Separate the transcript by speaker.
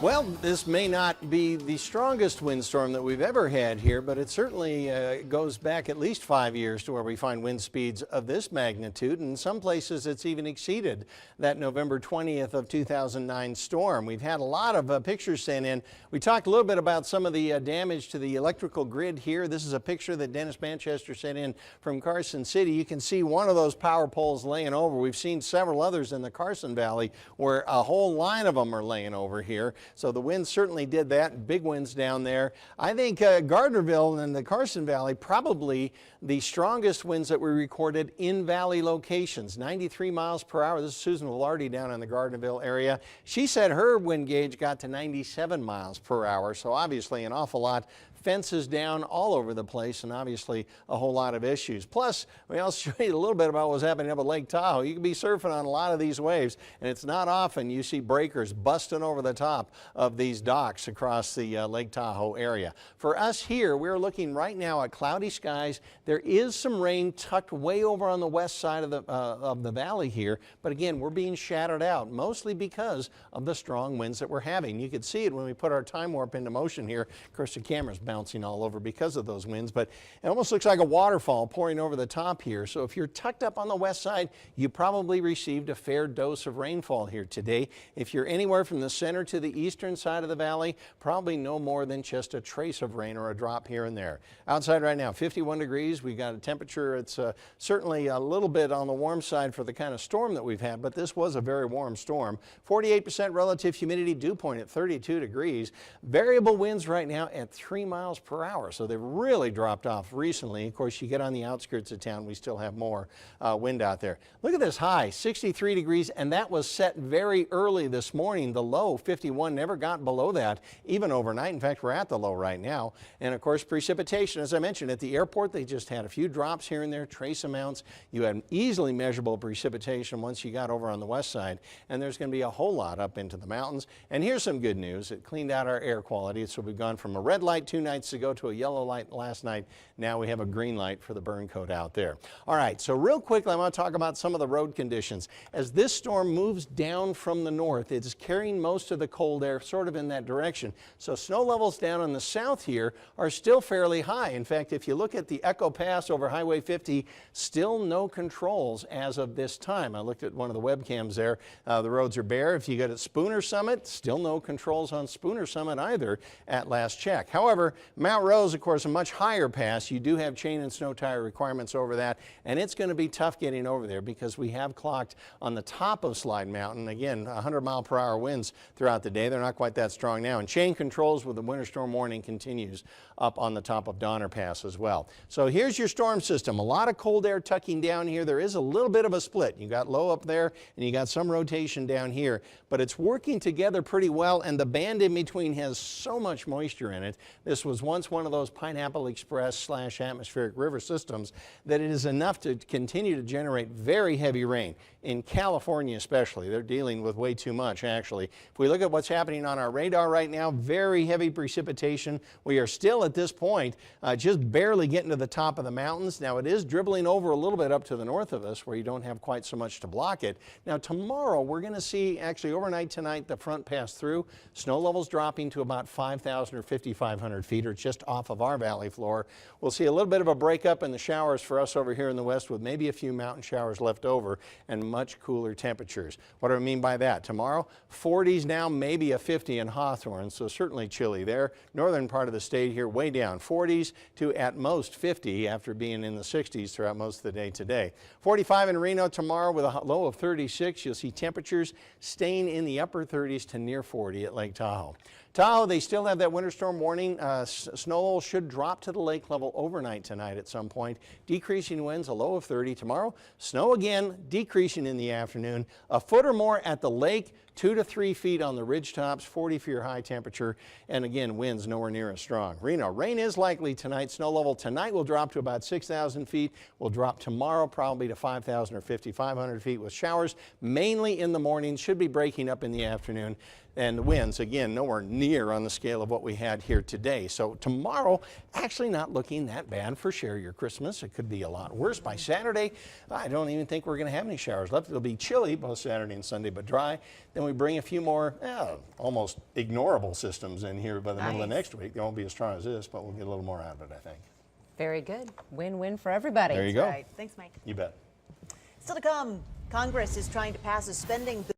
Speaker 1: Well, this may not be the strongest windstorm that we've ever had here, but it certainly goes back at least 5 years to where we find wind speeds of this magnitude. In some places, it's even exceeded that November 20th of 2009 storm. We've had a lot of pictures sent in. We talked a little bit about some of the damage to the electrical grid here. This is a picture that Dennis Manchester sent in from Carson City. You can see one of those power poles laying over. We've seen several others in the Carson Valley where a whole line of them are laying over here. So the wind certainly did that. Big winds down there. I think Gardnerville and the Carson Valley, probably the strongest winds that we recorded in valley locations. 93 miles per hour. This is Susan Velarde down in the Gardnerville area. She said her wind gauge got to 97 miles per hour. So obviously an awful lot. Fences down all over the place, and obviously a whole lot of issues. Plus, we also show you a little bit about what's happening up at Lake Tahoe. You can be surfing on a lot of these waves, and it's not often you see breakers busting over the top of these docks across the Lake Tahoe area. For us here, we're looking right now at cloudy skies. There is some rain tucked way over on the west side of the valley here, but again, we're being shadowed out, mostly because of the strong winds that we're having. You could see it when we put our time warp into motion here. Of course, the camera's bouncing all over because of those winds, but it almost looks like a waterfall pouring over the top here. So if you're tucked up on the west side, you probably received a fair dose of rainfall here today. If you're anywhere from the center to the eastern side of the valley, probably no more than just a trace of rain or a drop here and there. Outside right now, 51 degrees. We've got a temperature. It's certainly a little bit on the warm side for the kind of storm that we've had, but this was a very warm storm. 48% relative humidity, dew point at 32 degrees. Variable winds right now at 3 miles per hour. So they've really dropped off recently. Of course, you get on the outskirts of town, we still have more wind out there. Look at this high, 63 degrees, and that was set very early this morning. The low, 51, never got below that, even overnight. In fact, we're at the low right now. And of course, precipitation, as I mentioned, at the airport, they just had a few drops here and there, trace amounts. You had easily measurable precipitation once you got over on the west side, and there's going to be a whole lot up into the mountains. And here's some good news. It cleaned out our air quality, so we've gone from a red light 2 nights ago to a yellow light last night. Now we have a green light for the burn code out there. All right, so real quickly, I want to talk about some of the road conditions. As this storm moves down from the north, it's carrying most of the cold air sort of in that direction. So snow levels down on the south here are still fairly high. In fact, if you look at the Echo Pass over Highway 50, still no controls as of this time. I looked at one of the webcams there. The roads are bare. If you go to Spooner Summit, still no controls on Spooner Summit either at last check. However, Mount Rose, of course, a much higher pass. You do have chain and snow tire requirements over that, and it's going to be tough getting over there because we have clocked on the top of Slide Mountain, again, 100-mile-per-hour winds throughout the day. They're not quite that strong now, and chain controls with the winter storm warning continues up on the top of Donner Pass as well. So here's your storm system. A lot of cold air tucking down here. There is a little bit of a split. You got low up there, and you got some rotation down here, but it's working together pretty well, and the band in between has so much moisture in it. This was once one of those Pineapple Express / atmospheric river systems that it is enough to continue to generate very heavy rain. In California especially, they're dealing with way too much actually. If we look at what's happening on our radar right now, very heavy precipitation. We are still at this point just barely getting to the top of the mountains. Now it is dribbling over a little bit up to the north of us where you don't have quite so much to block it. Now tomorrow we're going to see, actually overnight tonight, the front pass through. Snow levels dropping to about 5,000 or 5,500 feet, or just off of our valley floor. We'll see a little bit of a breakup in the showers for us over here in the west, with maybe a few mountain showers left over and much cooler temperatures. What do I mean by that? Tomorrow, 40s now, maybe a 50 in Hawthorne, so certainly chilly there. Northern part of the state here, way down, 40s to at most 50 after being in the 60s throughout most of the day today. 45 in Reno tomorrow with a low of 36. You'll see temperatures staying in the upper 30s to near 40 at Lake Tahoe. Tahoe, they still have that winter storm warning. Snow levels should drop to the lake level overnight tonight at some point. Decreasing winds, a low of 30 tomorrow. Snow again, decreasing in the afternoon. A foot or more at the lake, 2 to 3 feet on the ridge tops, 40 for your high temperature, and again, winds nowhere near as strong. Reno, rain is likely tonight. Snow level tonight will drop to about 6,000 feet. Will drop tomorrow probably to 5,000 or 5,500 feet with showers mainly in the morning. Should be breaking up in the afternoon. And the winds, again, nowhere near on the scale of what we had here today. So tomorrow, actually not looking that bad for Share Your Christmas. It could be a lot worse. By Saturday, I don't even think we're going to have any showers left. It'll be chilly both Saturday and Sunday, but dry. Then we bring a few more almost ignorable systems in here by the middle of next week. They won't be as strong as this, but we'll get a little more out of it, I think.
Speaker 2: Very good. Win-win for everybody.
Speaker 1: There you go.
Speaker 3: Right. Thanks, Mike.
Speaker 1: You bet.
Speaker 3: Still to come, Congress is trying to pass a spending bill